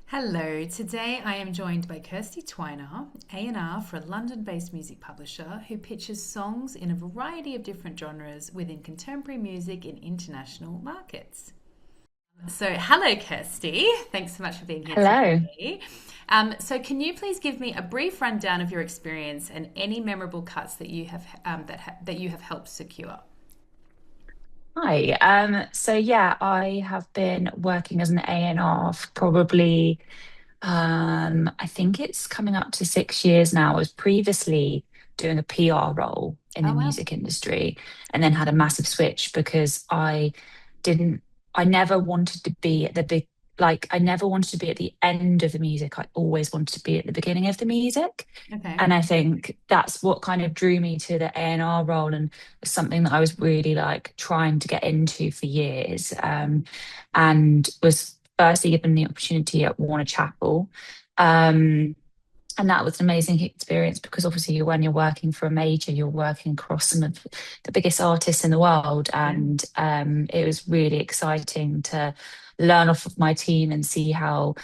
Hello, today I am joined by Kirsty Twiner, A&R for a London-based music publisher who pitches songs in a variety of different genres within contemporary music in international markets. So, hello, Kirsty. Thanks so much for being here Hello. today. So, can you please give me a brief rundown of your experience and any memorable cuts that you have that you have helped secure? Hi. I have been working as an A&R for probably I think it's coming up to 6 years now. I was previously doing a PR role in the Oh, wow. music industry and then had a massive switch because didn't, I never wanted to be at the big, like, I never wanted to be at the end of the music. I always wanted to be at the beginning of the music. Okay. And I think that's what kind of drew me to the A&R role and was something that I was really like trying to get into for years. And was firstly given the opportunity at Warner Chapel. Um, and that was an amazing experience because obviously when you're working for a major, you're working across some of the biggest artists in the world. Yeah. And it was really exciting to learn off of my team and see how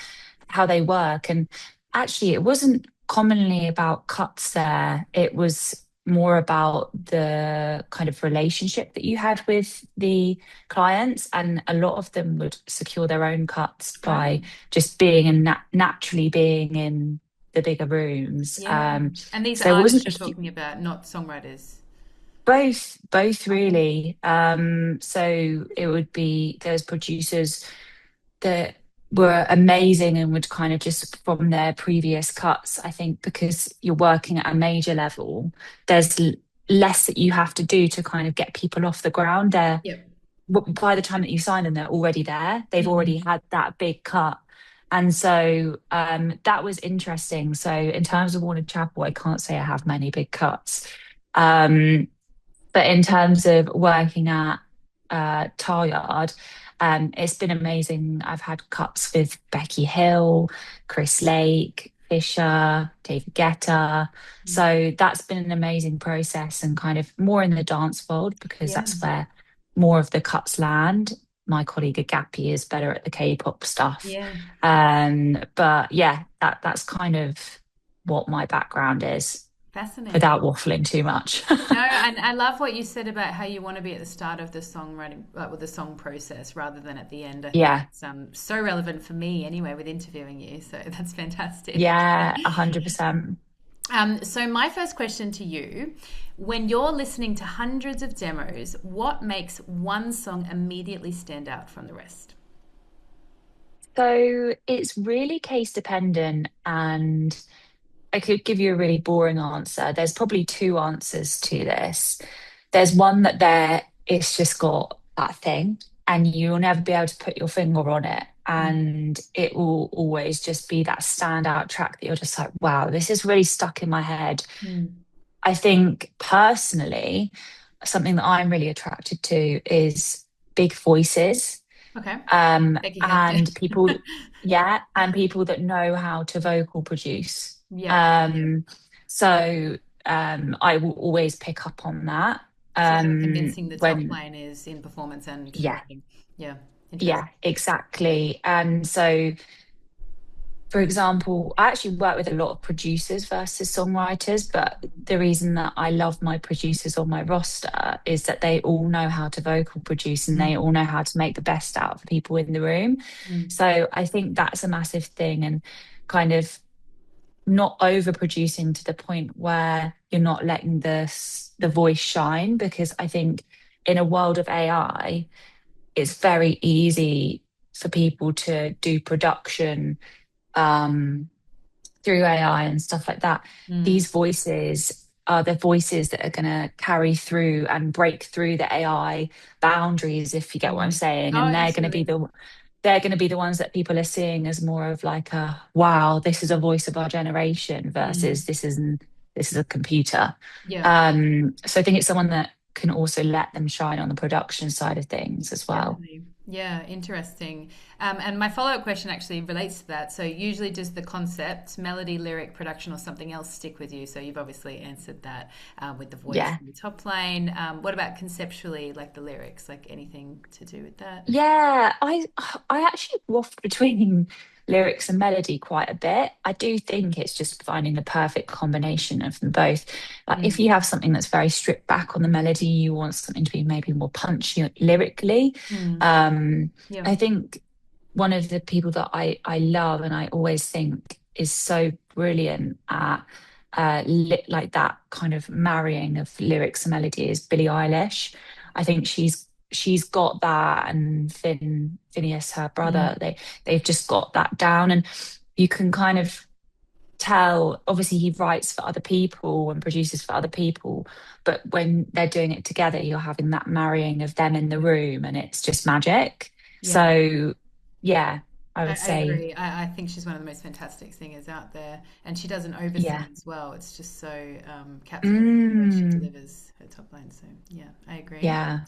they work. And actually, it wasn't commonly about cuts there. It was more about the kind of relationship that you had with the clients. And a lot of them would secure their own cuts Oh, by just being and naturally being in the bigger rooms. yeah. And these So are there artists wasn't you're talking about, not songwriters. both Okay. really. So it would be those producers that were amazing and would kind of just from their previous cuts, I think because you're working at a major level, there's less that you have to do to kind of get people off the ground. Yep. By the time that you sign them, they're already there. They've already Mhm. had that big cut. And so that was interesting. So in terms of Warner Chapel, I can't say I have many big cuts. Um, but in terms of working at Tar Yard, it's been amazing. I've had cuts with Becky Hill, Chris Lake, Fisher, David Guetta. So that's been an amazing process and kind of more in the dance world because Yeah. that's where more of the cuts land. My colleague Agapi is better at the K-pop stuff. Yeah. But yeah, that's kind of what my background is without Fascinating. waffling too much. No, and I love what you said about how you want to be at the start of the songwriting, with the song process rather than at the end. I think Yeah. that's so relevant for me anyway with interviewing you. So that's fantastic. Yeah, 100%. So my first question to you, when you're listening to hundreds of demos, what makes one song immediately stand out from the rest? So it's really case dependent, and I could give you a really boring answer. There's probably two answers to this. There's one that it's just got that thing, and you'll never be able to put your finger on it. And it will always just be that standout track that you're just like, wow, this is really stuck in my head. Mm. I think personally, something that I'm really attracted to is big voices Okay. Becky Hill. Yeah. and people, yeah, and people that know how to vocal produce. Yep. Yep. Um, I will always pick up on that. See how convincing the top When, line is in performance and yeah, writing. Yeah. yeah, Interesting. exactly. And so for example, I actually work with a lot of producers versus songwriters, but the reason that I love my producers on my roster is that they all know how to vocal produce and they all know how to make the best out of the people in the room. Mm. So I think that's a massive thing and kind of not overproducing to the point where you're not letting the voice shine because I think in a world of AI, it's very easy for people to do production um, through AI and stuff like that, Mm. these voices are the voices that are going to carry through and break through the AI boundaries, if you get what I'm Mm. saying. Oh, And absolutely. they're going to be the ones that people are seeing as more of like a wow, this is a voice of our generation versus Mm. this is a computer. Yeah, So I think it's someone that can also let them shine on the production side of things as well. definitely. Yeah, interesting. And my follow-up question actually relates to that. So usually does the concept, melody, lyric, production, or something else stick with you? So you've obviously answered that with the voice Yeah. and the top line. What about conceptually, like the lyrics, like anything to do with that? Yeah, I actually waft between lyrics and melody quite a bit. I do think it's just finding the perfect combination of them both. Like if Mm, you have something that's very stripped back on the melody, you want something to be maybe more punchy lyrically. mm, Um, yeah. I think one of the people that I love and I always think is so brilliant at like that kind of marrying of lyrics and melody is Billie Eilish. I think she's got that, and Phineas, her Mm, brother, they've just got that down, and you can kind of tell. Obviously, he writes for other people and produces for other people, but when they're doing it together, you're having that marrying of them in the room, and it's just magic. yeah. So, yeah, I would I say, agree. I think she's one of the most fantastic singers out there, and she doesn't yeah. oversing as well. It's just so captivating the way she Mm, delivers her top line. So yeah, I agree. yeah.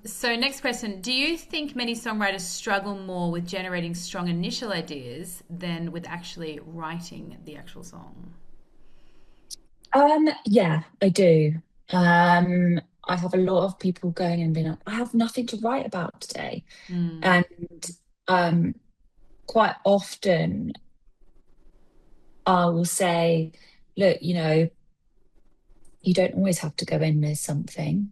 So next question: do you think many songwriters struggle more with generating strong initial ideas than with actually writing the actual song? Yeah, I do. I have a lot of people going and being like, I have nothing to write about today. Mm, And um, quite often I will say, look, you don't always have to go in with something.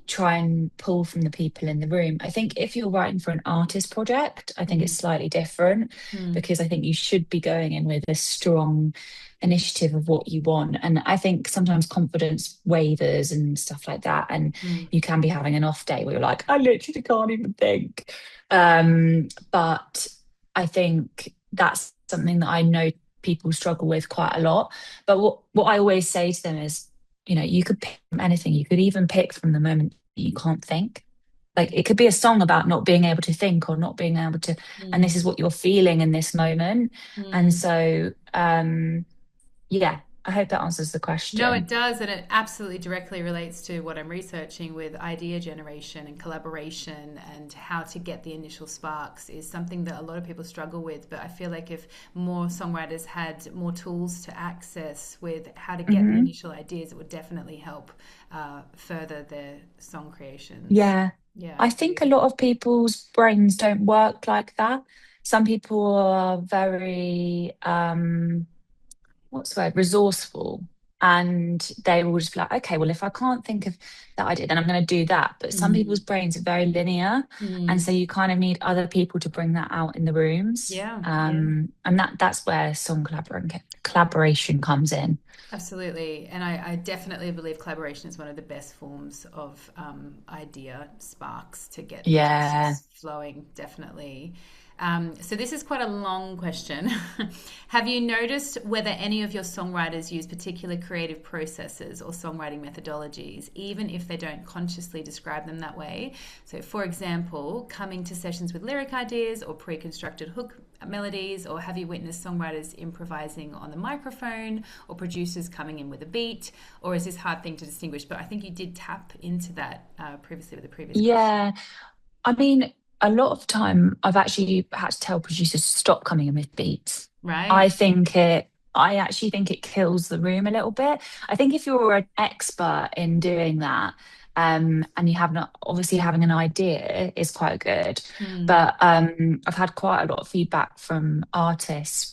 Try and pull from the people in the room. I think if you're writing for an artist project, I think it's mm, slightly different mm, because I think you should be going in with a strong initiative of what you want. And I think sometimes confidence wavers and stuff like that. And mm, you can be having an off day where you're like, I literally can't even think. But I think that's something that I know people struggle with quite a lot. But what I always say to them is, you could pick from anything. You could even pick from the moment that you can't think. Like it could be a song about not being able to think or not being able to, and this mm. is what you're feeling in this moment. And Mm. so, yeah, I hope that answers the No, it question. does, and it absolutely directly relates to what I'm researching with idea generation and collaboration and how to get the initial sparks is something that a lot of people struggle with. But I feel like if more songwriters had more tools to access with how to get the Hmm. initial ideas, it would definitely help further their song creations. Yeah. Yeah, I I think a agree. lot of people's brains don't work like that. Some people are very, what's the word, resourceful. And they will just be like, okay, well, if I can't think of that idea, then I'm going to do that. But some people's Mm. brains are very linear. And Mm. so you kind of need other people to bring that out in the rooms. Yeah, yeah. And that's where song collaboration comes in. Absolutely. And I definitely believe collaboration is one of the best forms of idea sparks to get the Yeah. juices flowing, definitely. So, this is quite a long question. Have you noticed whether any of your songwriters use particular creative processes or songwriting methodologies, even if they don't consciously describe them that way? So, for example, coming to sessions with lyric ideas or pre constructed hook melodies, or have you witnessed songwriters improvising on the microphone or producers coming in with a beat, or is this hard thing to distinguish? But I think you did tap into that previously with the previous question, Yeah. I mean, a lot of time I've actually had to tell producers to stop coming in with beats. right? I think it, I actually think it kills the room a little bit. I think if you're an expert in doing that, and you have not obviously having an idea is quite good. Mm, But I've had quite a lot of feedback from artists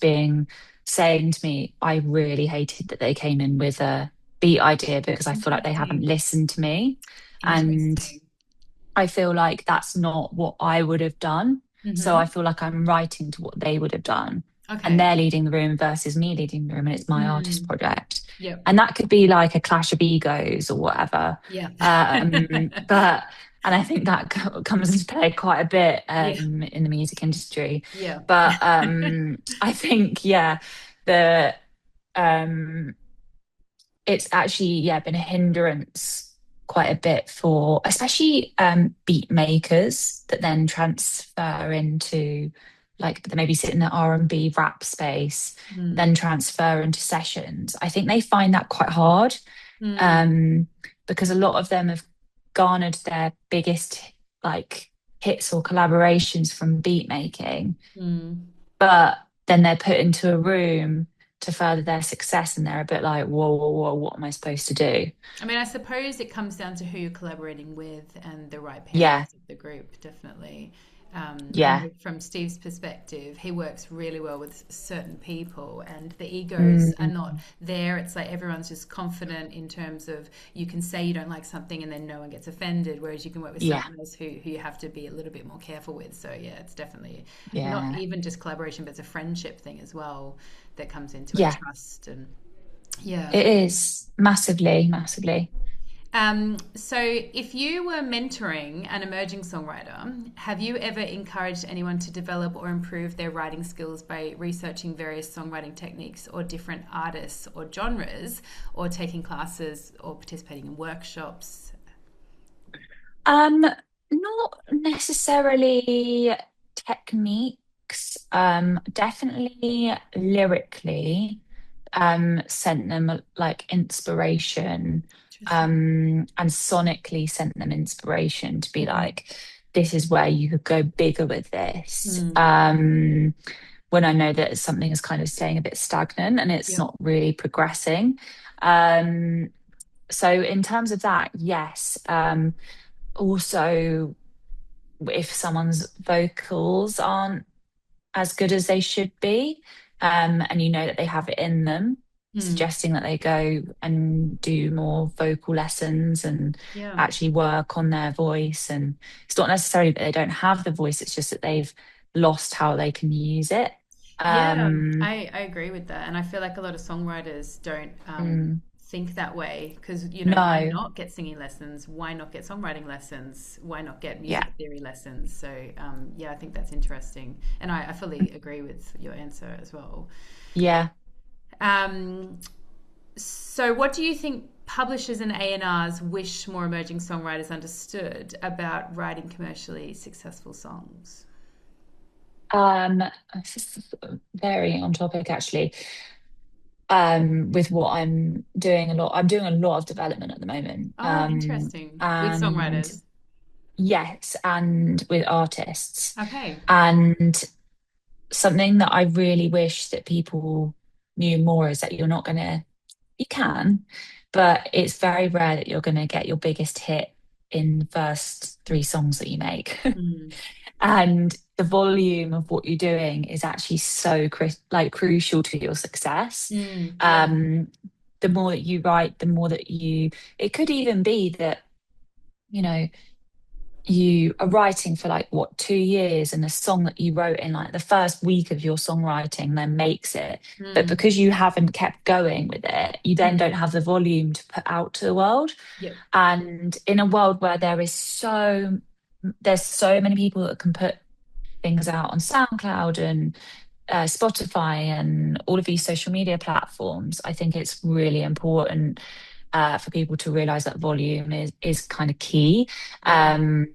saying to me, I really hated that they came in with a beat idea because I feel like they haven't interesting. listened to me. And Interesting. I feel like that's not what I would have done. So I Mm-hmm. feel like I'm writing to what they would have done. And Okay. they're leading the room versus me leading the room, and it's my artist Mm, project. yep. And that could be like a clash of egos or whatever. Yeah. But, and I think that comes into play quite a bit Yeah. in the music industry. Yeah. But I think, yeah, the um, it's actually been a hindrance quite a bit for especially beat makers that then transfer into like that maybe sit in the R&B rap space, Mm, then transfer into sessions. I think they find that quite hard, mm, um, because a lot of them have garnered their biggest like hits or collaborations from beat making, mm. but then they're put into a room to further their success and they're a bit like, whoa, whoa, whoa, what am I supposed to do? I mean, I suppose it comes down to who you're collaborating with and the right Yeah. pairings of the group, definitely. I Yeah. know from Steve's perspective, he works really well with certain people, and the egos are not Mm, there. It's like everyone's just confident in terms of you can say you don't like something and then no one gets offended, whereas you can work with yeah. someone else who you have to be a little bit more careful with. So, yeah, it's definitely not Yeah. even just collaboration, but it's a friendship thing as well that comes into it, Yeah. trust. And yeah. It is massively, massively. So, if you were mentoring an emerging songwriter, have you ever encouraged anyone to develop or improve their writing skills by researching various songwriting techniques or different artists or genres, or taking classes or participating in workshops? Um, Not necessarily techniques, definitely lyrically, sent them like inspiration, Interesting. and sonically sent them inspiration to be Mm. like, this is where you could go bigger with this. Mm. When I know that something is kind of staying a bit stagnant and it's Yep. not really progressing. Um, so in terms of that, yes. Also, if someone's vocals aren't as good as they should be, and you know that they have it in them, Mm. suggesting that they go and do more vocal lessons and Yeah. actually work on their voice. And it's not necessarily that they don't have the voice, it's just that they've lost how they can use it. Yeah, Um, I agree with that. And I feel like a lot of songwriters don't mm, think that way because, why no, not get singing lessons? Why not get songwriting lessons? Why not get yeah, music theory lessons? So, yeah, I think that's interesting. And I fully agree with your answer as well. yeah. Um, so, what do you think publishers and A&Rs wish more emerging songwriters understood about writing commercially successful songs? Um, this is very on topic actually. With what I'm doing a lot of development at the moment. Oh, interesting. With And songwriters. yes, and with artists. Okay. And something that I really wish that people knew more is that you can, but it's very rare that you're gonna get your biggest hit in the first three songs that you make. Mm. And the volume of what you're doing is actually so crucial to your success. Mm. Yeah. um the more that you write, the more that it could even be that, you know, you are writing for like what, 2 years, and the song that you wrote in like the first week of your songwriting then makes it, but Mm. because you haven't kept going with it, you then Mm. don't have the volume to put out to the world. Yep. And in a world where there's so many people that can put things out on SoundCloud and Spotify and all of these social media platforms, I think it's really important for people to realize that volume is kind of key. Yeah.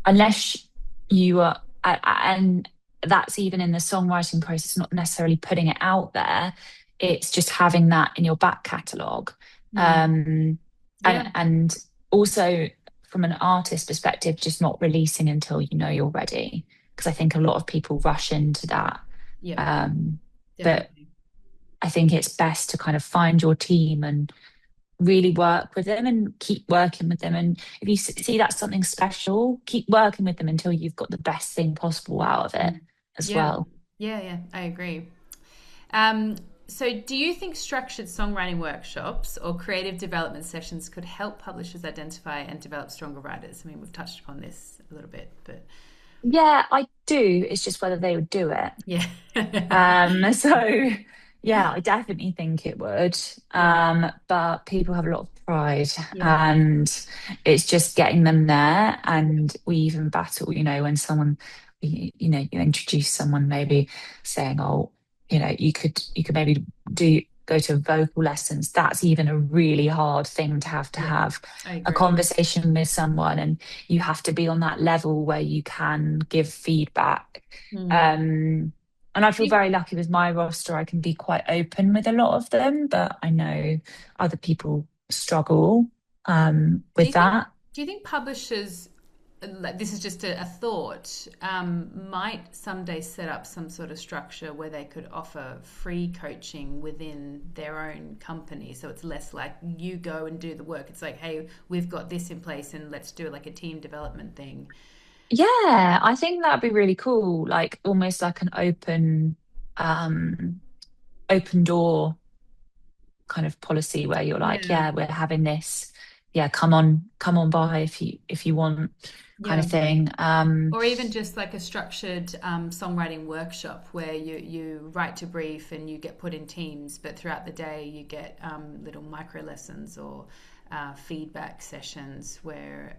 Unless you are, and that's even in the songwriting process, not necessarily putting it out there. It's just having that in your back catalogue. Mm. Um, Yeah. and also from an artist perspective, just not releasing until you know you're ready. Because I think a lot of people rush into that. Yep. Um, but Definitely. I think it's best to kind of find your team and really work with them and keep working with them. And if you see that's something special, keep working with them until you've got the best thing possible out of it Mm. as Yeah. well. Yeah. Yeah. I agree. Um, so, do you think structured songwriting workshops or creative development sessions could help publishers identify and develop stronger writers? I mean, we've touched upon this a little bit, but Yeah, I do. It's just whether they would do it. yeah. So yeah, I definitely think it would. Yeah. But people have a lot of pride, Yeah. and it's just getting them there. And we even battle, when you introduce someone maybe saying, oh, you could maybe go to vocal lessons. That's even a really hard thing to Yeah. have I a agree. conversation with someone, and you have to be on that level where you can give feedback. Mm. um and I Do feel you, very lucky with my roster. I can be quite open with a lot of them, but I know other people struggle do with you think that. do you think publishers, like this is just a thought, might someday set up some sort of structure where they could offer free coaching within their own company, so it's less like you go and do the work. It's like, hey, we've got this in place and let's do like a team development thing. Yeah, I think that'd be really cool. Like almost like an open door kind of policy where you're like, Yeah, yeah, we're having this. Yeah, come on by if you want kind yeah. of thing. Or even just like a structured songwriting workshop where you write to brief and you get put in teams, but throughout the day you get little micro lessons or feedback sessions where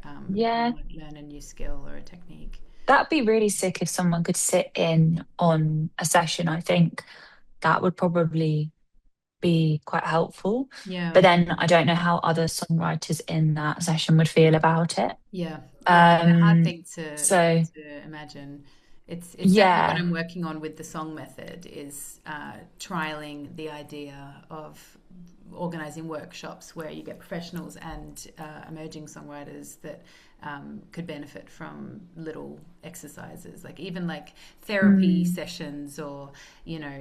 you Yeah, might learn a new skill or a technique. that'd be really sick if someone could sit in on a session. I think that would probably be quite helpful. Yeah, But then I don't know how other songwriters in that session would feel about it. yeah, yeah. And a hard Um, thing so to imagine. It's definitely what yeah, I'm working on with the song method is trialing the idea of organizing workshops where you get professionals and emerging songwriters that could benefit from little exercises, like even like therapy mm, sessions, or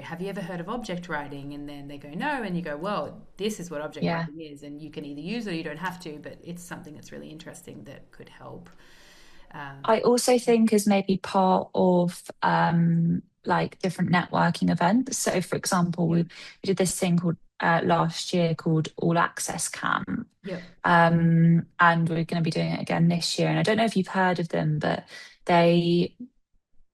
have you ever heard of object writing? And then they go no, and you go, well, this is what object yeah. writing is, and you can either use it or you don't have to, but it's something that's really interesting that could help. Um, I also think as maybe part of like different networking events. So for example, yeah, we did this thing called last year called All Access Camp. yep. And we're going to be doing it again this year. And I don't know if you've heard of them, but they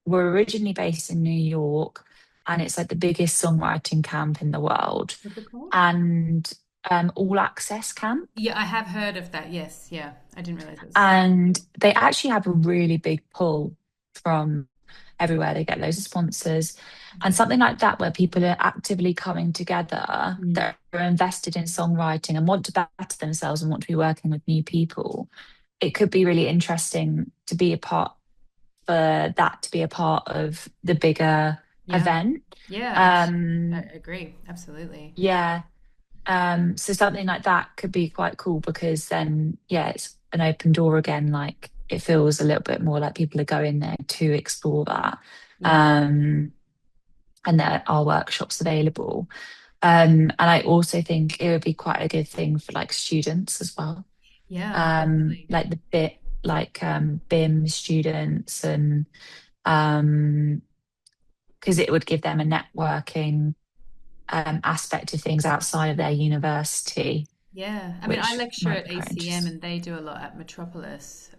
were originally based in New York, and it's like the biggest songwriting camp in the world. What's it called? And All Access Camp. Yeah, I have heard of that. Yes, yeah, I didn't realize it was. And they actually have a really big pull from everywhere. They get loads of sponsors and something like that, where people are actively coming together Mm. that are invested in songwriting and want to better themselves and want to be working with new people. It could be really interesting to be a part for that to be a part of the bigger Yeah, event. yeah, I Um, agree. Absolutely. yeah. So something like that could be quite cool because then, yeah, it's an open door again. Like it feels a little bit more like people are going there to explore that. Yeah, Um, and there are workshops available. And I also think it would be quite a good thing for like students as well. yeah, definitely. Like the bit like BIM students and um because it would give them a networking aspect of things outside of their university, Yeah, I mean, I which lecture might at be quite ACM interesting. and they do a lot at Metropolis,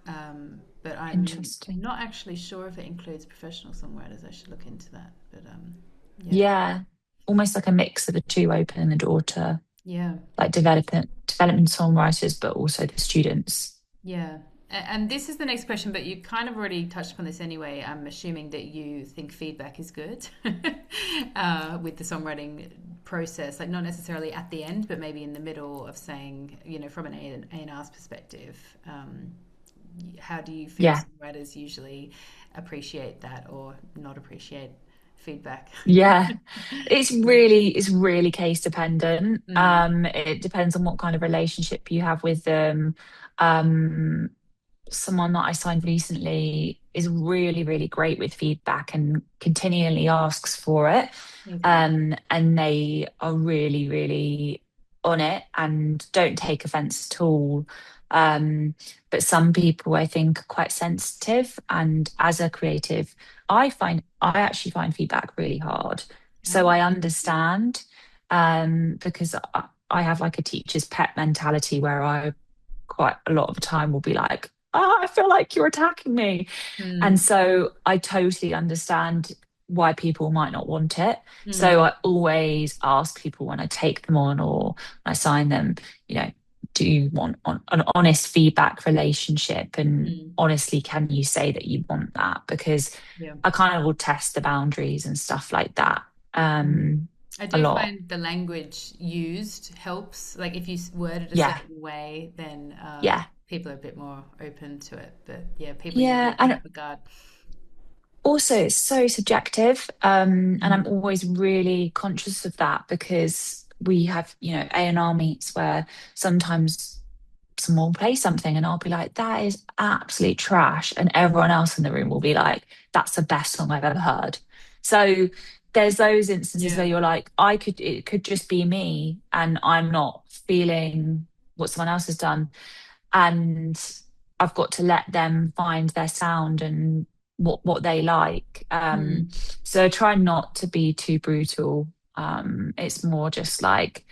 but I'm Interesting. not actually sure if it includes professional songwriters. I should look into that. But yeah, Yeah, almost like a mix of the two, opening the door to yeah, like development songwriters, but also the students. yeah. And this is the next question, but you kind of already touched upon this anyway. I'm assuming that you think feedback is good with the songwriting process, like not necessarily at the end, but maybe in the middle of saying, from an A&R's perspective. How do you feel Yeah, songwriters usually appreciate that or not appreciate feedback? yeah. It's really case dependent. Mm, It depends on what kind of relationship you have with them. Um, Someone that I signed recently is really, really great with feedback and continually asks for it. amazing. And they are really, really on it and don't take offense at all. Um, but some people I think are quite sensitive. And as a creative, I actually find feedback really hard. So Oh, I understand because I have like a teacher's pet mentality where I quite a lot of the time will be like, oh, I feel like you're attacking me. And mm, so I totally understand why people might not want it. So mm, I always ask people when I take them on or when I sign them, you know, do you want an honest feedback relationship? And mm, honestly, can you say that you want that? Because yeah. I kind of will test the boundaries and stuff like that Mm. I a do lot. find the language used helps. Like if you word it a Yeah. certain way, then Yeah. people are a bit more open to it. But yeah, people usually Yeah. come And off a guard. also, it's so subjective. And I'm Mm, always really conscious of that because we have, A&R meets where sometimes someone will play something and I'll be like, that is absolute trash. And everyone else in the room will be like, that's the best song I've ever heard. So there's those instances where yeah, you're like, it could just be me and I'm not feeling what someone else has done. And I've got to let them find their sound and what they like. Hmm. So I try not to be too brutal. It's more just like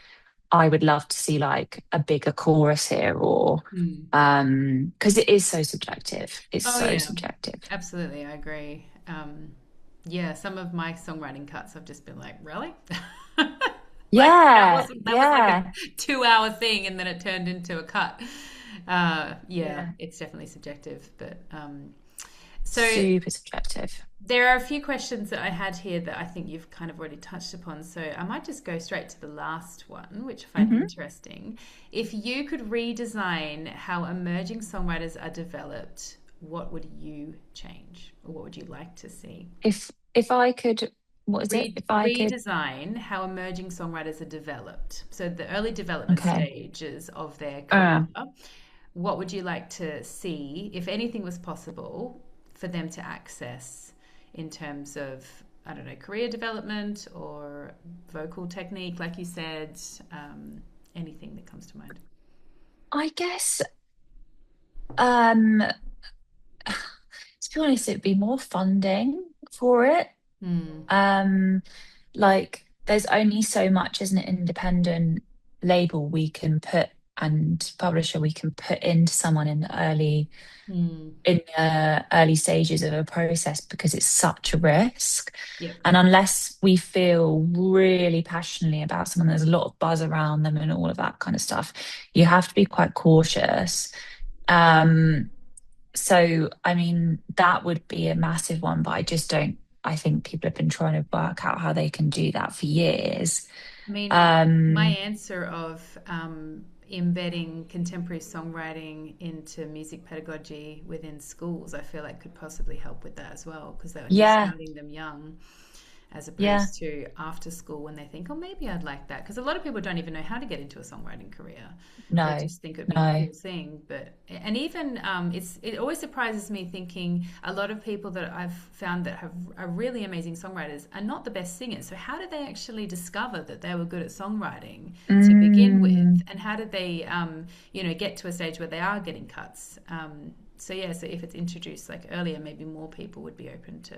I would love to see like a bigger chorus here, or Hmm. because it is so subjective. It's Oh so yeah, subjective. absolutely. I agree. Yeah, some of my songwriting cuts I've just been like, really? Like Yeah, that was like a yeah, 2 hour thing and then it turned into a cut. Yeah, yeah. it's definitely subjective, but so Super subjective. there are a few questions that I had here that I think you've kind of already touched upon. So I might just go straight to the last one, which I find Hmm. interesting. If you could redesign how emerging songwriters are developed, what would you change or what would you like to see? If I could, what is it? If I could, Redesign how emerging songwriters are developed. So the early development okay. stages of their career. Uh, What would you like to see, if anything was possible, for them to access in terms of, I don't know, career development or vocal technique, like you said, anything that comes to mind? I guess, um, to be honest, it'd be more funding for it. Hmm. Um, like there's only so much as an independent label we can put and publisher we can put into someone Hmm. in the early stages of a process because it's such a risk. Yep. And unless we feel really passionately about someone, there's a lot of buzz around them and all of that kind of stuff. You have to be quite cautious. Um, so, I mean, that would be a massive one, but I just don't. I think people have been trying to work out how they can do that for years. I mean, my Um, answer of embedding contemporary songwriting into music pedagogy within schools, I feel like could possibly help with that as well, because that would be yeah, starting them young as yeah, opposed to after school when they think, oh, maybe I'd like that. Because a lot of people don't even know how to get into a songwriting career. They no, just think it'd be a no, cool thing. But, and even it always surprises me thinking a lot of people that I've found that have are really amazing songwriters are not the best singers. So how did they actually discover that they were good at songwriting to begin with? mm, And how did they, get to a stage where they are getting cuts? So yeah, so if it's introduced like earlier, maybe more people would be open to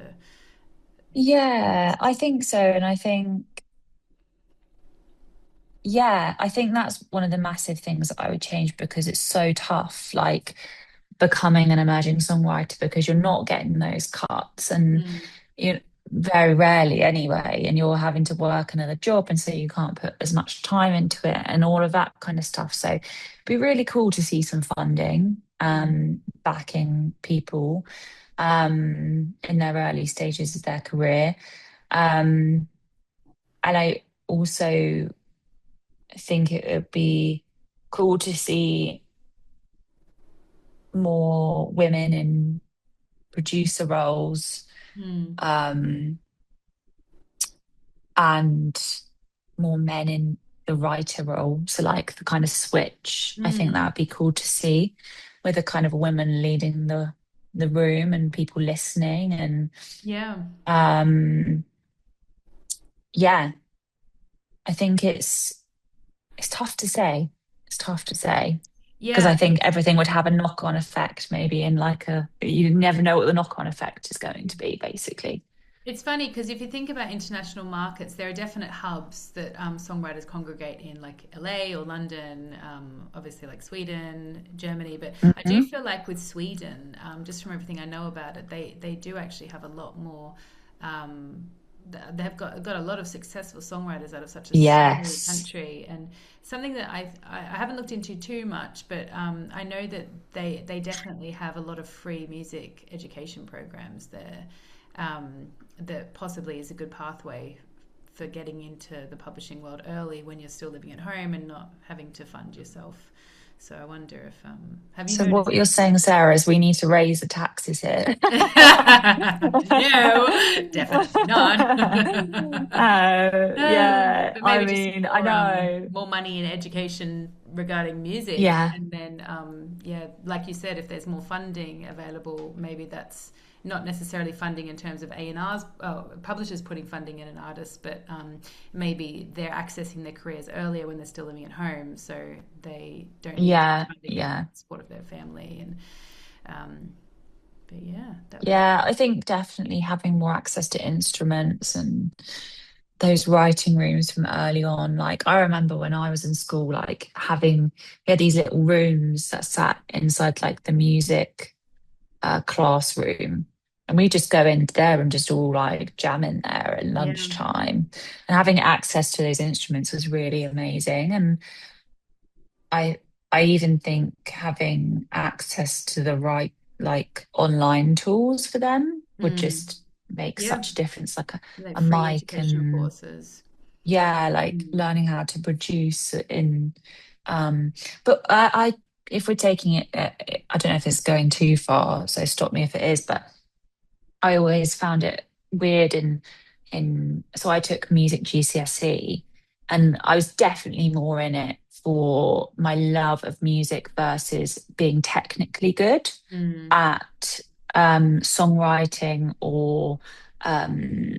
yeah, I think so, and I think. Yeah, I think that's one of the massive things that I would change because it's so tough, like becoming an emerging songwriter because you're not getting those cuts and Mm, you very rarely anyway, and you're having to work another job and so you can't put as much time into it and all of that kind of stuff. So it'd be really cool to see some funding mm. backing people in their early stages of their career. Um and I also think it would be cool to see more women in producer roles, Hmm. um, and more men in the writer role. So like the kind of switch, I think that Mm. would be cool to see with a kind of women leading the room and people listening and Yeah. um yeah, I think it's tough to say. It's tough to say. Because Yeah. I think everything would have a knock-on effect, maybe in like you never know what the knock-on effect is going to be, basically. It's funny because if you think about international markets, there are definite hubs that songwriters congregate in, like LA or London, obviously like Sweden, Germany. But I do Hmm. feel like with Sweden, just from everything I know about it, they do actually have a lot more. Um, they've got a lot of successful songwriters out of such a small Yes. country, and something that I haven't looked into too much, but I know that they definitely have a lot of free music education programs there. That possibly is a good pathway for getting into the publishing world early when you're still living at home and not having to fund yourself. So I wonder if have you So heard of what you're anything? saying, Sarah, is we need to raise the taxes here. No, definitely not. Yeah, But I maybe just mean, I know. more money in education regarding music, Yeah, and then yeah, like you said, if there's more funding available, maybe that's not necessarily funding in terms of A&R's, publishers putting funding in an artist, but maybe they're accessing their careers earlier when they're still living at home, so they don't need as much yeah, funding for yeah. the support of their family. And Um, but yeah, that was Yeah, I think definitely having more access to instruments and those writing rooms from early on. Like I remember when I was in school, like having we had these little rooms that sat inside like the music classroom. And we just go in there and just all like jam in there at yeah, lunchtime. And having access to those instruments was really amazing. And I I even think having access to the right like online tools for them would mm, just make yeah, such a difference. Like like a free mic educational and courses. yeah, like Mm. learning how to produce in um but I if we're taking it I don't know if it's going too far, so stop me if it is, but I always found it weird in so I took music GCSE and I was definitely more in it for my love of music versus being technically good Mm. at songwriting or um,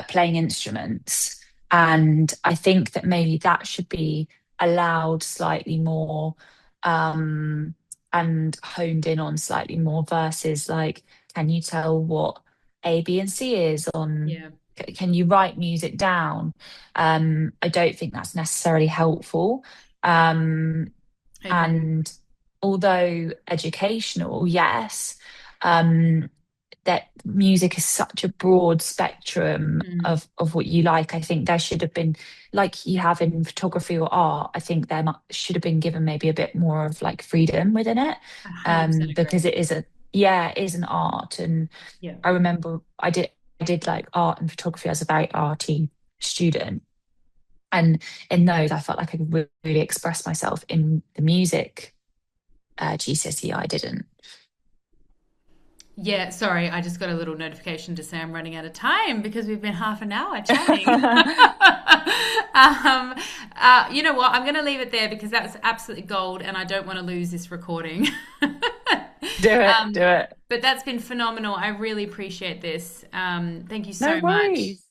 playing instruments. And I think that maybe that should be allowed slightly more um, and honed in on slightly more versus like, can you tell what A, B, and C is on? Yeah, Can you write music down? I don't think that's necessarily helpful. Um, I agree. and although educational, yes, um, that music is such a broad spectrum Mm. of what you like. I think there should have been, like you have in photography or art, I think should have been given maybe a bit more of like freedom within it, 100% because agree. it is an art. And Yeah. I remember I did like art and photography as a very arty student. And in those, I felt like I could really express myself. In the music GCSE, I didn't. Yeah, sorry, I just got a little notification to say I'm running out of time because we've been half an hour chatting. You know what? I'm going to leave it there because that's absolutely gold and I don't want to lose this recording. Do it, do um, it. but that's been phenomenal. I really appreciate this. Thank you No so much. worries.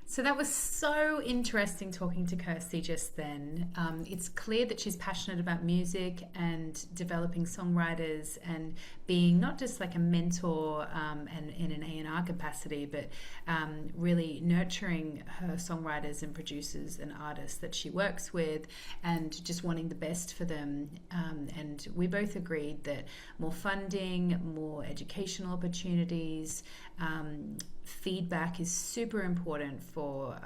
So that was so interesting talking to Kirsty just then. It's clear that she's passionate about music and developing songwriters and being not just like a mentor and in an A&R capacity, but really nurturing her songwriters and producers and artists that she works with and just wanting the best for them. And we both agreed that more funding, more educational opportunities, feedback is super important for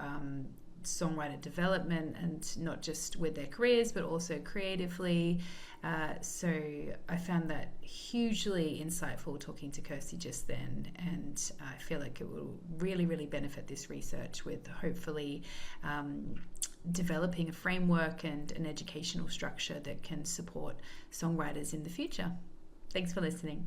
songwriter development and not just with their careers but also creatively. So I found that hugely insightful talking to Kirsty just then, and I feel like it will really benefit this research with hopefully developing a framework and an educational structure that can support songwriters in the future. Thanks for listening.